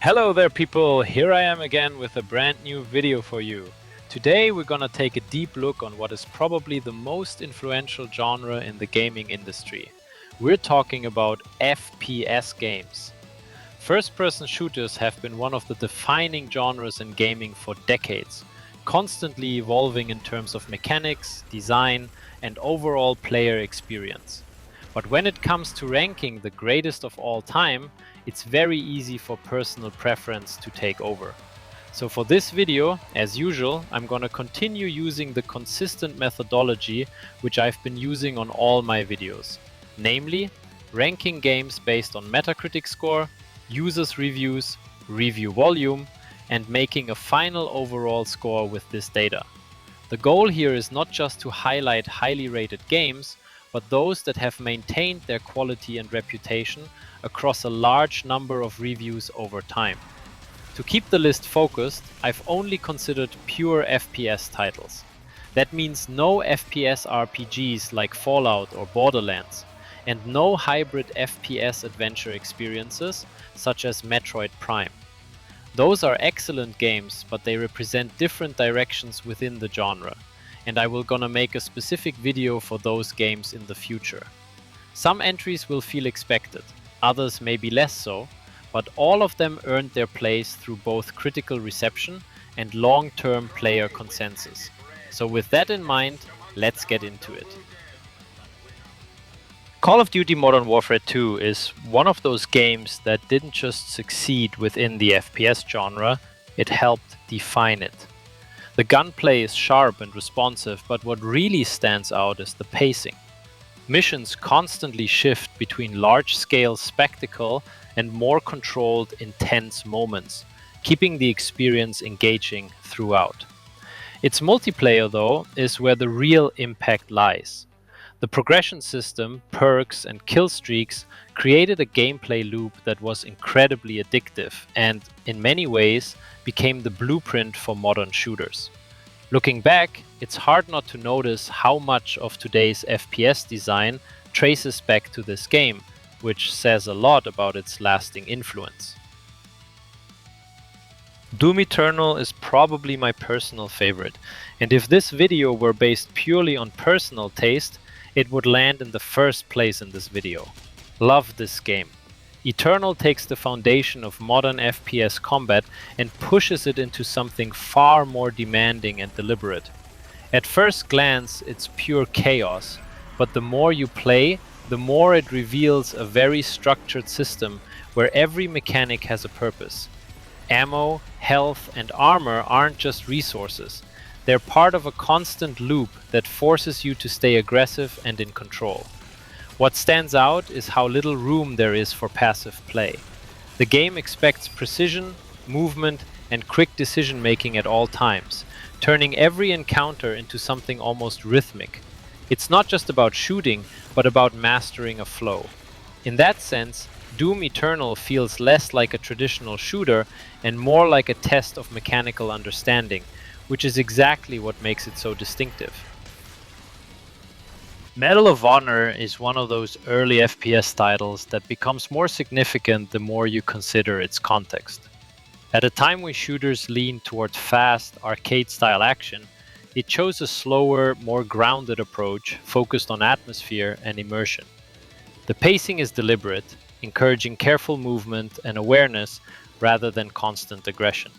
Hello there people, here I am again with a brand new video for you. Today we're gonna take a deep look on what is probably the most influential genre in the gaming industry. We're talking about FPS games. First-person shooters have been one of the defining genres in gaming for decades, constantly evolving in terms of mechanics, design, and overall player experience. But when it comes to ranking the greatest of all time, it's very easy for personal preference to take over. So for this video, as usual, I'm gonna continue using the consistent methodology which I've been using on all my videos. Namely, ranking games based on Metacritic score, users' reviews, review volume, and making a final overall score with this data. The goal here is not just to highlight highly rated games, but those that have maintained their quality and reputation across a large number of reviews over time. To keep the list focused, I've only considered pure FPS titles. That means no FPS RPGs like Fallout or Borderlands, and no hybrid FPS adventure experiences such as Metroid Prime. Those are excellent games, but they represent different directions within the genre, and I will gonna make a specific video for those games in the future. Some entries will feel expected, others may be less so, but all of them earned their place through both critical reception and long-term player consensus. So with that in mind, let's get into it. Call of Duty Modern Warfare 2 is one of those games that didn't just succeed within the FPS genre, it helped define it. The gunplay is sharp and responsive, but what really stands out is the pacing. Missions constantly shift between large-scale spectacle and more controlled, intense moments, keeping the experience engaging throughout. Its multiplayer, though, is where the real impact lies. The progression system, perks, and kill streaks created a gameplay loop that was incredibly addictive and, in many ways, became the blueprint for modern shooters. Looking back, it's hard not to notice how much of today's FPS design traces back to this game, which says a lot about its lasting influence. Doom Eternal is probably my personal favorite, and if this video were based purely on personal taste, it would land in the first place in this video. Love this game. Eternal takes the foundation of modern FPS combat and pushes it into something far more demanding and deliberate. At first glance, it's pure chaos, but the more you play, the more it reveals a very structured system where every mechanic has a purpose. Ammo, health, and armor aren't just resources. They're part of a constant loop that forces you to stay aggressive and in control. What stands out is how little room there is for passive play. The game expects precision, movement, and quick decision-making at all times, turning every encounter into something almost rhythmic. It's not just about shooting, but about mastering a flow. In that sense, Doom Eternal feels less like a traditional shooter and more like a test of mechanical understanding, which is exactly what makes it so distinctive. Medal of Honor is one of those early FPS titles that becomes more significant the more you consider its context. At a time when shooters leaned toward fast, arcade-style action, it chose a slower, more grounded approach focused on atmosphere and immersion. The pacing is deliberate, encouraging careful movement and awareness rather than constant aggression.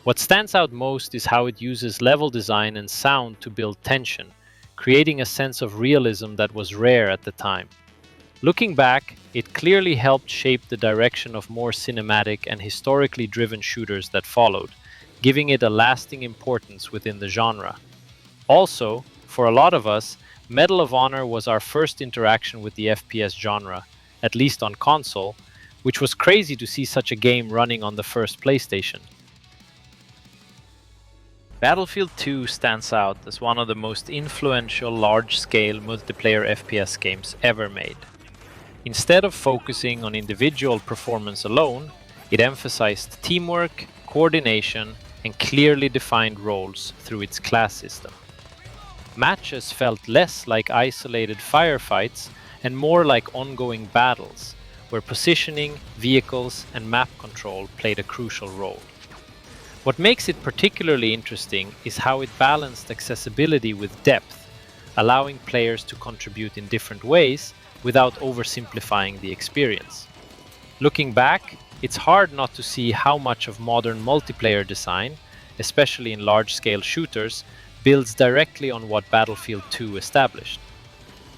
What stands out most is how it uses level design and sound to build tension, creating a sense of realism that was rare at the time. Looking back, it clearly helped shape the direction of more cinematic and historically driven shooters that followed, giving it a lasting importance within the genre. Also, for a lot of us, Medal of Honor was our first interaction with the FPS genre, at least on console, which was crazy to see such a game running on the first PlayStation. Battlefield 2 stands out as one of the most influential large-scale multiplayer FPS games ever made. Instead of focusing on individual performance alone, it emphasized teamwork, coordination, and clearly defined roles through its class system. Matches felt less like isolated firefights and more like ongoing battles, where positioning, vehicles, and map control played a crucial role. What makes it particularly interesting is how it balanced accessibility with depth, allowing players to contribute in different ways without oversimplifying the experience. Looking back, it's hard not to see how much of modern multiplayer design, especially in large-scale shooters, builds directly on what Battlefield 2 established.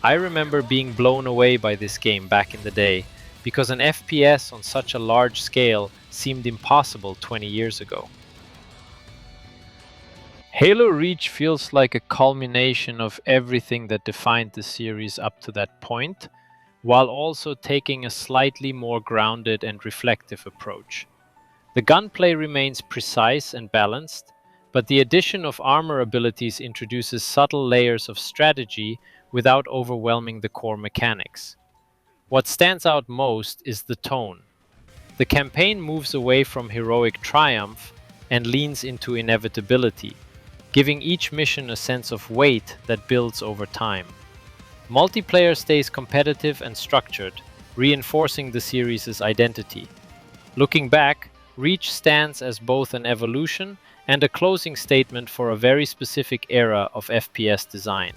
I remember being blown away by this game back in the day, because an FPS on such a large scale seemed impossible 20 years ago. Halo Reach feels like a culmination of everything that defined the series up to that point, while also taking a slightly more grounded and reflective approach. The gunplay remains precise and balanced, but the addition of armor abilities introduces subtle layers of strategy without overwhelming the core mechanics. What stands out most is the tone. The campaign moves away from heroic triumph and leans into inevitability, giving each mission a sense of weight that builds over time. Multiplayer stays competitive and structured, reinforcing the series' identity. Looking back, Reach stands as both an evolution and a closing statement for a very specific era of FPS design.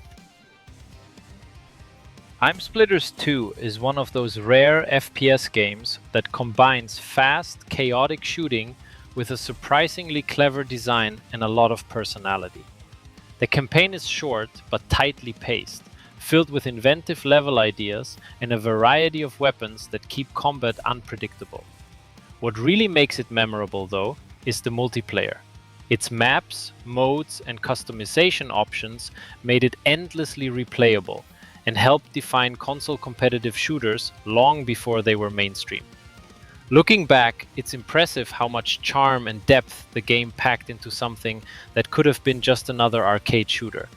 Timesplitters 2 is one of those rare FPS games that combines fast, chaotic shooting with a surprisingly clever design and a lot of personality. The campaign is short but tightly paced, filled with inventive level ideas and a variety of weapons that keep combat unpredictable. What really makes it memorable, though, is the multiplayer. Its maps, modes, and customization options made it endlessly replayable and helped define console competitive shooters long before they were mainstream. Looking back, it's impressive how much charm and depth the game packed into something that could have been just another arcade shooter.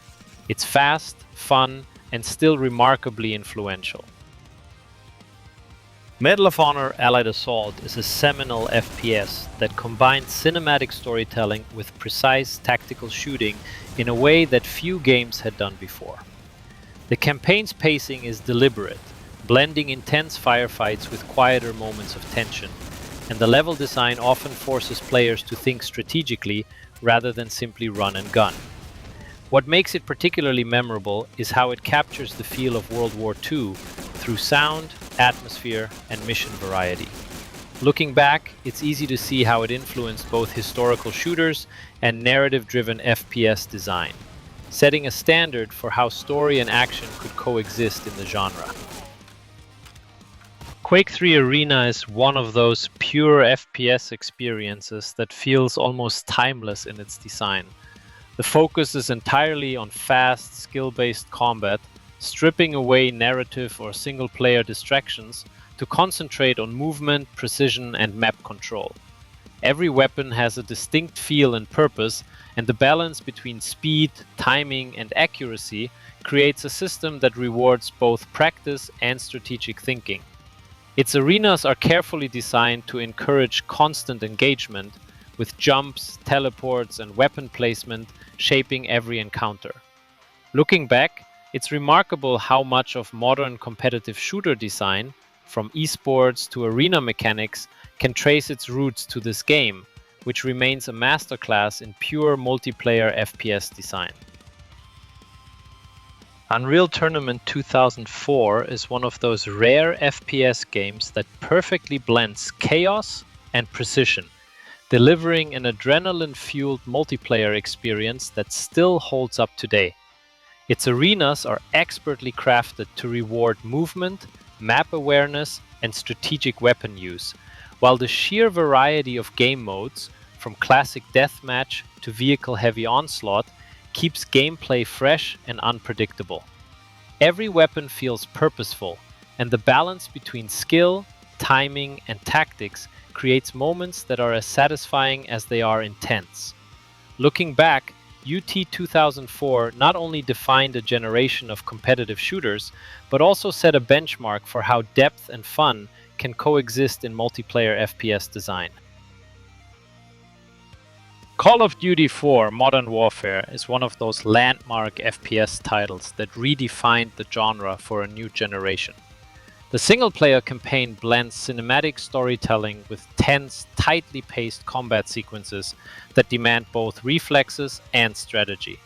It's fast, fun, and still remarkably influential. Medal of Honor Allied Assault is a seminal FPS that combines cinematic storytelling with precise tactical shooting in a way that few games had done before. The campaign's pacing is deliberate, blending intense firefights with quieter moments of tension, and the level design often forces players to think strategically rather than simply run and gun. What makes it particularly memorable is how it captures the feel of World War II through sound, atmosphere, and mission variety. Looking back, it's easy to see how it influenced both historical shooters and narrative-driven FPS design, setting a standard for how story and action could coexist in the genre. Quake 3 Arena is one of those pure FPS experiences that feels almost timeless in its design. The focus is entirely on fast, skill-based combat, stripping away narrative or single-player distractions to concentrate on movement, precision, and map control. Every weapon has a distinct feel and purpose, and the balance between speed, timing, and accuracy creates a system that rewards both practice and strategic thinking. Its arenas are carefully designed to encourage constant engagement, with jumps, teleports, and weapon placement shaping every encounter. Looking back, it's remarkable how much of modern competitive shooter design, from esports to arena mechanics, can trace its roots to this game, which remains a masterclass in pure multiplayer FPS design. Unreal Tournament 2004 is one of those rare FPS games that perfectly blends chaos and precision, delivering an adrenaline-fueled multiplayer experience that still holds up today. Its arenas are expertly crafted to reward movement, map awareness, and strategic weapon use, while the sheer variety of game modes, from classic deathmatch to vehicle-heavy onslaught, keeps gameplay fresh and unpredictable. Every weapon feels purposeful, and the balance between skill, timing, and tactics creates moments that are as satisfying as they are intense. Looking back, UT 2004 not only defined a generation of competitive shooters, but also set a benchmark for how depth and fun can coexist in multiplayer FPS design. Call of Duty 4 Modern Warfare is one of those landmark FPS titles that redefined the genre for a new generation. The single-player campaign blends cinematic storytelling with tense, tightly paced combat sequences that demand both reflexes and strategy.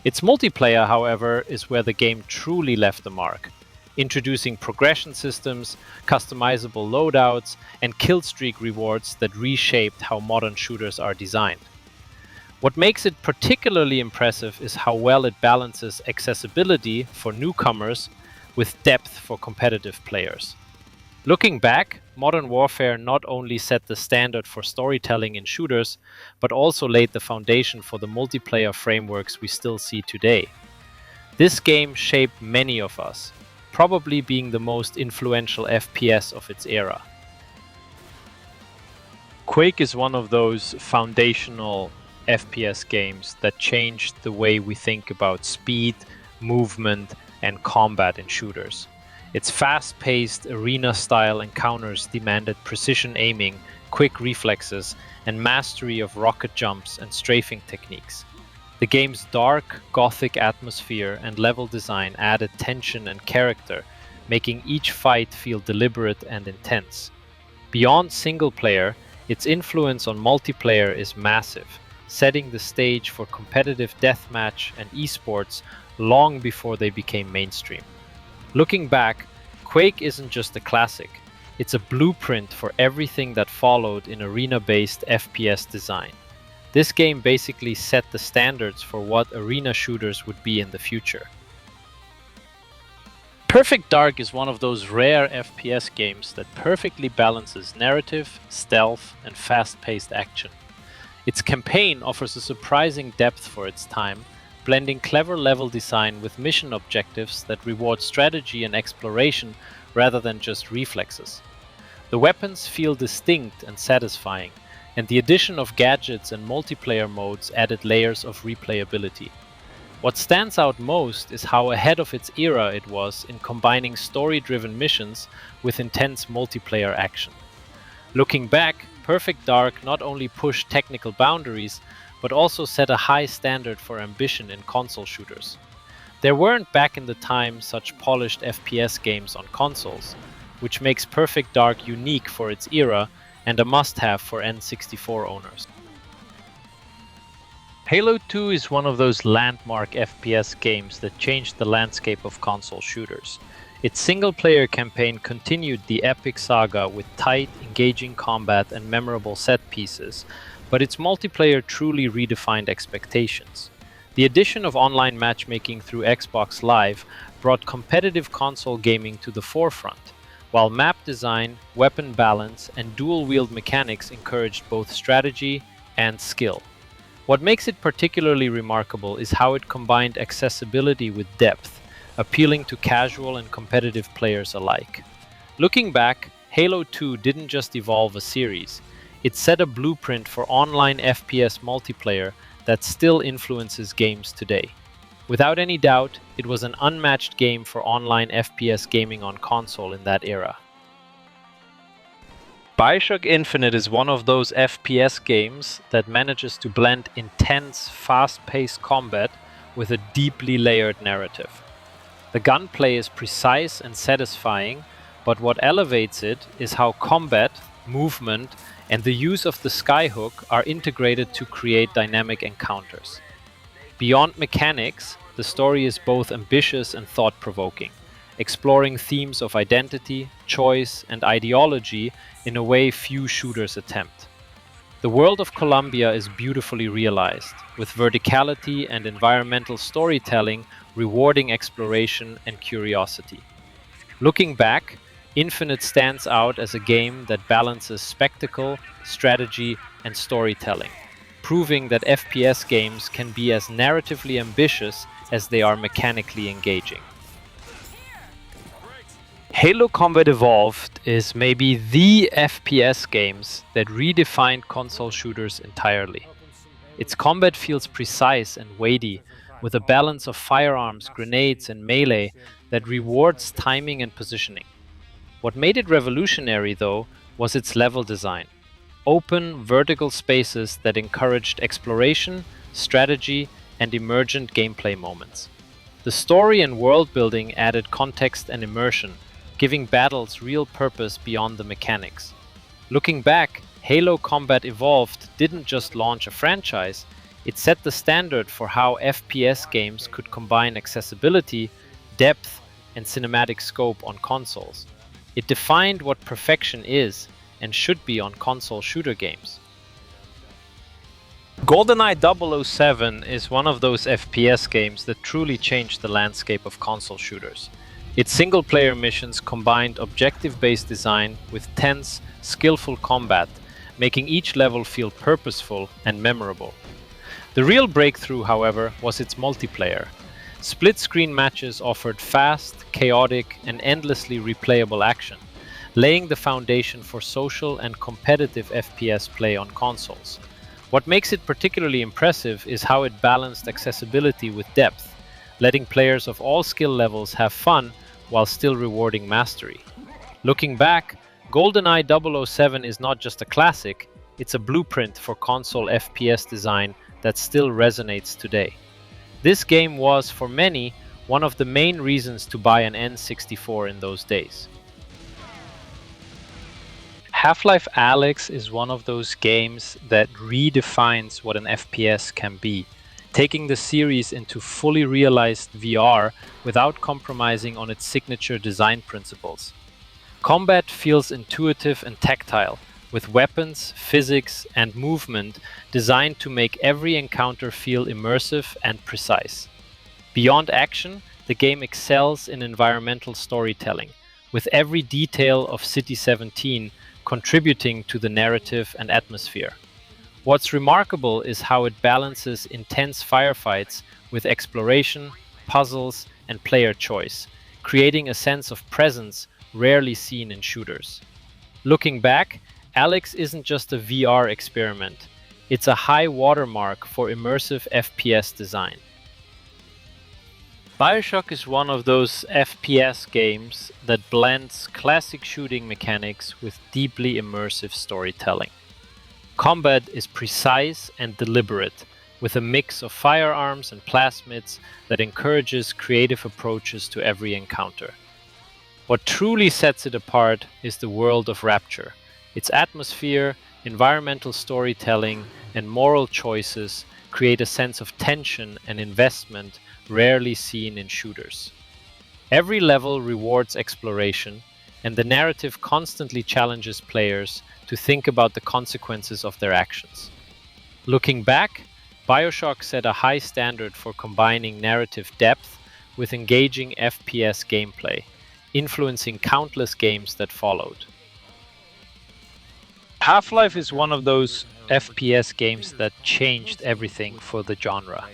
Its multiplayer, however, is where the game truly left a mark, introducing progression systems, customizable loadouts, and killstreak rewards that reshaped how modern shooters are designed. What makes it particularly impressive is how well it balances accessibility for newcomers with depth for competitive players. Looking back, Modern Warfare not only set the standard for storytelling in shooters, but also laid the foundation for the multiplayer frameworks we still see today. This game shaped many of us, probably being the most influential FPS of its era. Quake is one of those foundational FPS games that changed the way we think about speed, movement, and combat in shooters. Its fast-paced, arena-style encounters demanded precision aiming, quick reflexes, and mastery of rocket jumps and strafing techniques. The game's dark, gothic atmosphere and level design added tension and character, making each fight feel deliberate and intense. Beyond single-player, its influence on multiplayer is massive, setting the stage for competitive deathmatch and esports long before they became mainstream. Looking back, Quake isn't just a classic, it's a blueprint for everything that followed in arena-based FPS design. This game basically set the standards for what arena shooters would be in the future. Perfect Dark is one of those rare FPS games that perfectly balances narrative, stealth, and fast-paced action. Its campaign offers a surprising depth for its time, blending clever level design with mission objectives that reward strategy and exploration rather than just reflexes. The weapons feel distinct and satisfying, and the addition of gadgets and multiplayer modes added layers of replayability. What stands out most is how ahead of its era it was in combining story-driven missions with intense multiplayer action. Looking back, Perfect Dark not only pushed technical boundaries, but also set a high standard for ambition in console shooters. There weren't back in the time such polished FPS games on consoles, which makes Perfect Dark unique for its era and a must-have for N64 owners. Halo 2 is one of those landmark FPS games that changed the landscape of console shooters. Its single-player campaign continued the epic saga with tight, engaging combat and memorable set pieces, but its multiplayer truly redefined expectations. The addition of online matchmaking through Xbox Live brought competitive console gaming to the forefront, while map design, weapon balance, and dual-wield mechanics encouraged both strategy and skill. What makes it particularly remarkable is how it combined accessibility with depth, appealing to casual and competitive players alike. Looking back, Halo 2 didn't just evolve a series, it set a blueprint for online FPS multiplayer that still influences games today. Without any doubt, it was an unmatched game for online FPS gaming on console in that era. BioShock Infinite is one of those FPS games that manages to blend intense, fast-paced combat with a deeply layered narrative. The gunplay is precise and satisfying, but what elevates it is how combat, movement, and the use of the skyhook are integrated to create dynamic encounters. Beyond mechanics, the story is both ambitious and thought-provoking, exploring themes of identity, choice, and ideology in a way few shooters attempt. The world of Columbia is beautifully realized, with verticality and environmental storytelling rewarding exploration and curiosity. Looking back, Infinite stands out as a game that balances spectacle, strategy, and storytelling, proving that FPS games can be as narratively ambitious as they are mechanically engaging. Halo Combat Evolved is maybe the FPS games that redefined console shooters entirely. Its combat feels precise and weighty, with a balance of firearms, grenades, and melee that rewards timing and positioning. What made it revolutionary, though, was its level design. Open, vertical spaces that encouraged exploration, strategy, and emergent gameplay moments. The story and world building added context and immersion, giving battles real purpose beyond the mechanics. Looking back, Halo Combat Evolved didn't just launch a franchise, it set the standard for how FPS games could combine accessibility, depth, and cinematic scope on consoles. It defined what perfection is and should be on console shooter games. GoldenEye 007 is one of those FPS games that truly changed the landscape of console shooters. Its single-player missions combined objective-based design with tense, skillful combat, making each level feel purposeful and memorable. The real breakthrough, however, was its multiplayer. Split-screen matches offered fast, chaotic, and endlessly replayable action, laying the foundation for social and competitive FPS play on consoles. What makes it particularly impressive is how it balanced accessibility with depth, letting players of all skill levels have fun while still rewarding mastery. Looking back, GoldenEye 007 is not just a classic, it's a blueprint for console FPS design that still resonates today. This game was, for many, one of the main reasons to buy an N64 in those days. Half-Life Alyx is one of those games that redefines what an FPS can be, taking the series into fully realized VR without compromising on its signature design principles. Combat feels intuitive and tactile, with weapons, physics, and movement designed to make every encounter feel immersive and precise. Beyond action, the game excels in environmental storytelling, with every detail of City 17 contributing to the narrative and atmosphere. What's remarkable is how it balances intense firefights with exploration, puzzles, and player choice, creating a sense of presence rarely seen in shooters. Looking back, Alyx isn't just a VR experiment, it's a high watermark for immersive FPS design. BioShock is one of those FPS games that blends classic shooting mechanics with deeply immersive storytelling. Combat is precise and deliberate, with a mix of firearms and plasmids that encourages creative approaches to every encounter. What truly sets it apart is the world of Rapture. Its atmosphere, environmental storytelling, and moral choices create a sense of tension and investment rarely seen in shooters. Every level rewards exploration, and the narrative constantly challenges players to think about the consequences of their actions. Looking back, BioShock set a high standard for combining narrative depth with engaging FPS gameplay, influencing countless games that followed. Half-Life is one of those FPS games that changed everything for the genre.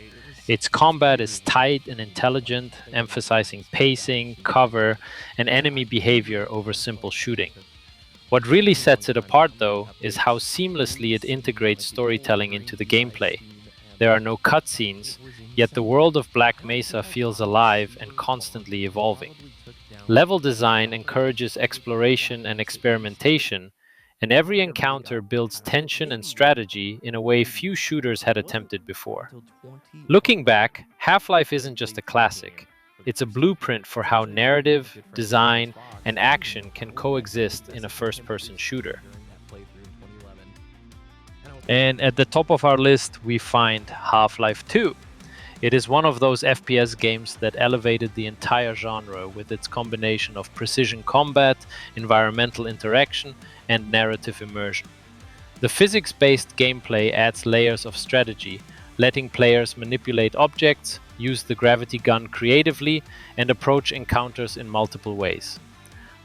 Its combat is tight and intelligent, emphasizing pacing, cover, and enemy behavior over simple shooting. What really sets it apart, though, is how seamlessly it integrates storytelling into the gameplay. There are no cutscenes, yet the world of Black Mesa feels alive and constantly evolving. Level design encourages exploration and experimentation, and every encounter builds tension and strategy in a way few shooters had attempted before. Looking back, Half-Life isn't just a classic. It's a blueprint for how narrative, design, and action can coexist in a first-person shooter. And at the top of our list, we find Half-Life 2. It is one of those FPS games that elevated the entire genre with its combination of precision combat, environmental interaction, and narrative immersion. The physics-based gameplay adds layers of strategy, letting players manipulate objects, use the gravity gun creatively, and approach encounters in multiple ways.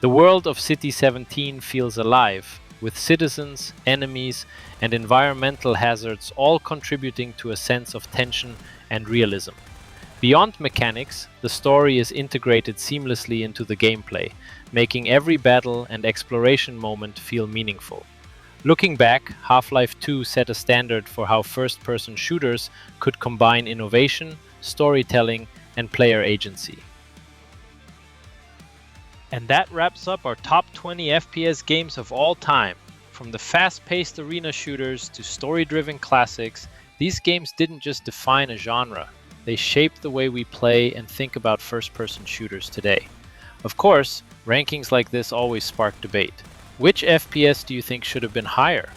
The world of City 17 feels alive, with citizens, enemies, and environmental hazards all contributing to a sense of tension and realism. Beyond mechanics, the story is integrated seamlessly into the gameplay, making every battle and exploration moment feel meaningful. Looking back, Half-Life 2 set a standard for how first-person shooters could combine innovation, storytelling, and player agency. And that wraps up our top 20 FPS games of all time. From the fast-paced arena shooters to story-driven classics, these games didn't just define a genre, they shaped the way we play and think about first-person shooters today. Of course, rankings like this always spark debate. Which FPS do you think should have been higher?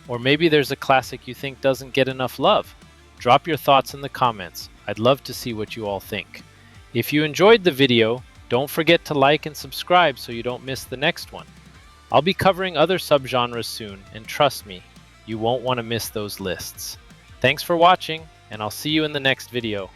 Or maybe there's a classic you think doesn't get enough love? Drop your thoughts in the comments. I'd love to see what you all think. If you enjoyed the video, don't forget to like and subscribe so you don't miss the next one. I'll be covering other subgenres soon, and trust me, you won't want to miss those lists. Thanks for watching, and I'll see you in the next video.